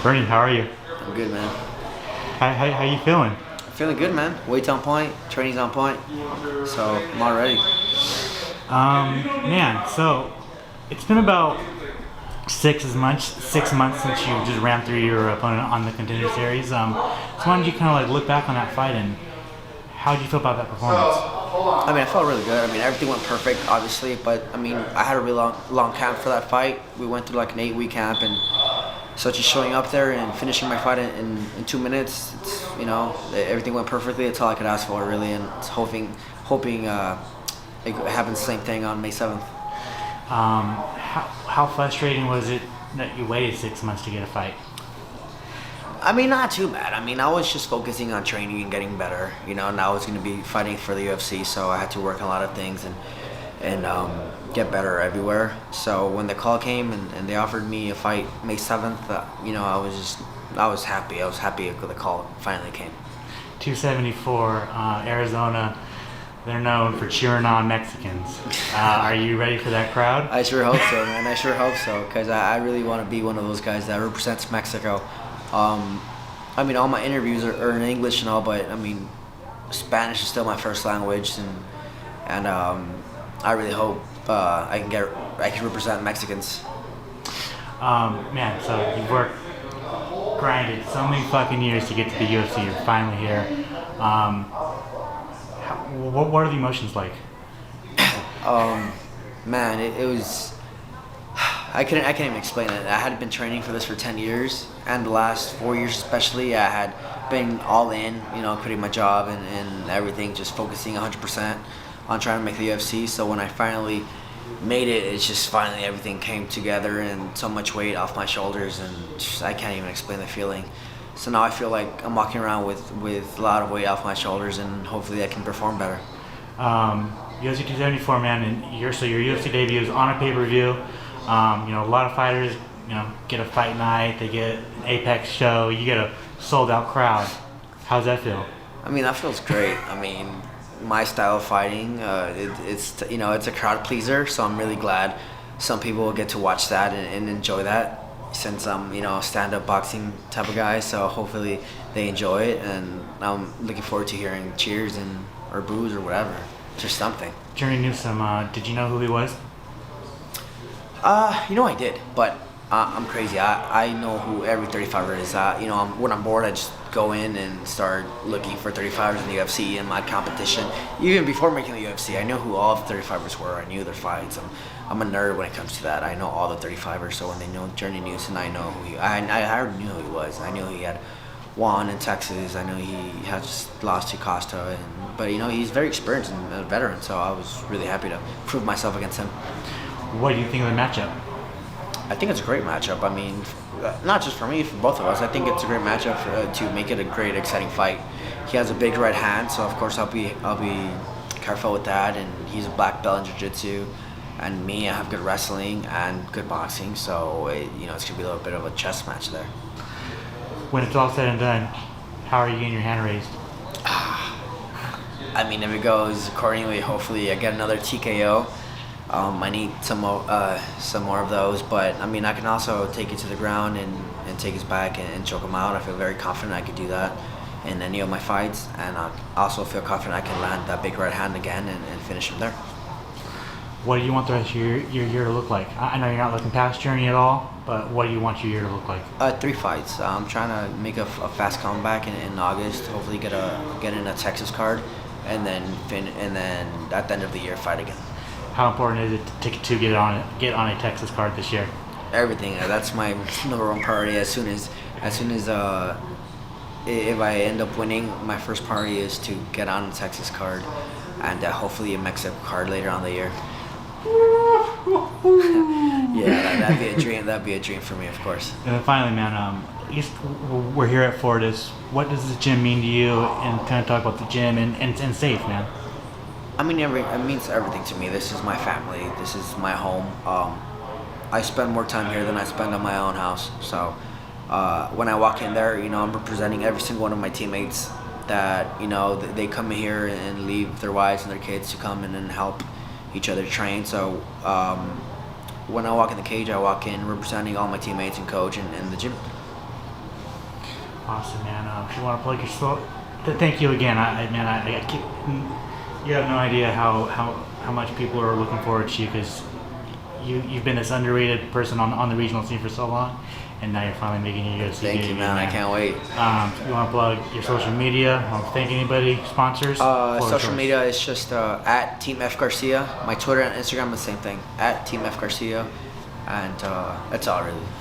Bernie, how are you? I'm good, man. How you feeling? Feeling good, man. Weight's on point, training's on point, so I'm all ready. Man, so it's been about 6 months since you just ran through your opponent on the Contender Series. So why don't you kind of like look back on that fight and how did you feel about that performance? I mean, I felt really good. I mean, everything went perfect, obviously, but I mean, I had a really long camp for that fight. We went through like an 8-week camp, and so just showing up there and finishing my fight in 2 minutes, everything went perfectly. That's all I could ask for, really, and it's hoping it happens the same thing on May 7th. How frustrating was it that you waited 6 months to get a fight? I mean, not too bad. I mean, I was just focusing on training and getting better, and I was going to be fighting for the UFC, so I had to work on a lot of things and get better everywhere. So when the call came and they offered me a fight May 7th, I was happy. I was happy when the call finally came. 274, Arizona. They're known for cheering on Mexicans. Are you ready for that crowd? I sure hope so, man. I sure hope so, because I really want to be one of those guys that represents Mexico. I mean, all my interviews are in English and all, but I mean, Spanish is still my first language, and I really hope I can represent Mexicans. Man, so you worked, grinded so many fucking years to get to the UFC. You're finally here. What are the emotions like? Man, it was. I can't even explain it. I had been training for this for 10 years, and the last 4 years especially, I had been all in, quitting my job and everything, just focusing 100% on trying to make the UFC. So when I finally made it, it's just finally everything came together and so much weight off my shoulders, and I can't even explain the feeling. So now I feel like I'm walking around with a lot of weight off my shoulders, and hopefully I can perform better. UFC 274, man, and your UFC debut is on a pay-per-view. A lot of fighters, get a fight night, they get an Apex show, you get a sold-out crowd. How's that feel? I mean, that feels great. I mean, my style of fighting, it's a crowd pleaser, so I'm really glad some people get to watch that and enjoy that, since I'm, a stand-up boxing type of guy, so hopefully they enjoy it, and I'm looking forward to hearing cheers or boos or whatever, just something. Journey Newsome, did you know who he was? I did, but I'm crazy. I know who every 35er is. When I'm bored, I just go in and start looking for 35ers in the UFC and my competition. Even before making the UFC, I know who all the 35ers were. I knew their fights. I'm a nerd when it comes to that. I know all the 35ers, so when they know Journey Newsom, I know who I already knew who he was. I knew he had won in Texas. I know he has just lost to Costa, but he's very experienced and a veteran, so I was really happy to prove myself against him. What do you think of the matchup? I think it's a great matchup. I mean, not just for me, for both of us. I think it's a great matchup to make it a great, exciting fight. He has a big right hand, so of course I'll be careful with that. And he's a black belt in jiu-jitsu, and me, I have good wrestling and good boxing. So it's gonna be a little bit of a chess match there. When it's all said and done, how are you getting your hand raised? I mean, if it goes accordingly, hopefully I get another TKO. I need some more of those, but I mean, I can also take it to the ground and take his back and choke him out. I feel very confident I could do that in any of my fights, and I also feel confident I can land that big right hand again and finish him there. What do you want the rest of your year to look like? I know you're not looking past Journey at all, but what do you want your year to look like? 3 fights. I'm trying to make a fast comeback in August. Hopefully get in a Texas card, and then at the end of the year fight again. How important is it to get on a Texas card this year? Everything. That's my number one priority. As soon as if I end up winning, my first priority is to get on a Texas card, and hopefully a Mexico card later on the year. Yeah, that'd be a dream. That'd be a dream for me, of course. And then finally, man, we're here at Fortis. What does the gym mean to you? And kind of talk about the gym and safe, man. I mean, it means everything to me. This is my family. This is my home. I spend more time here than I spend on my own house. So when I walk in there, I'm representing every single one of my teammates that, they come here and leave their wives and their kids to come in and help each other train. So when I walk in the cage, I walk in representing all my teammates and coach and the gym. Awesome, man. If you want to plug your thank you again. You have no idea how much people are looking forward to you because you've been this underrated person on the regional scene for so long, and now you're finally making your UFC Thank you, debut, man. I can't wait. You want to plug your social media? Want to thank anybody, sponsors? Social media is just at Team F Garcia. My Twitter and Instagram is the same thing, at Team F Garcia, and that's all really.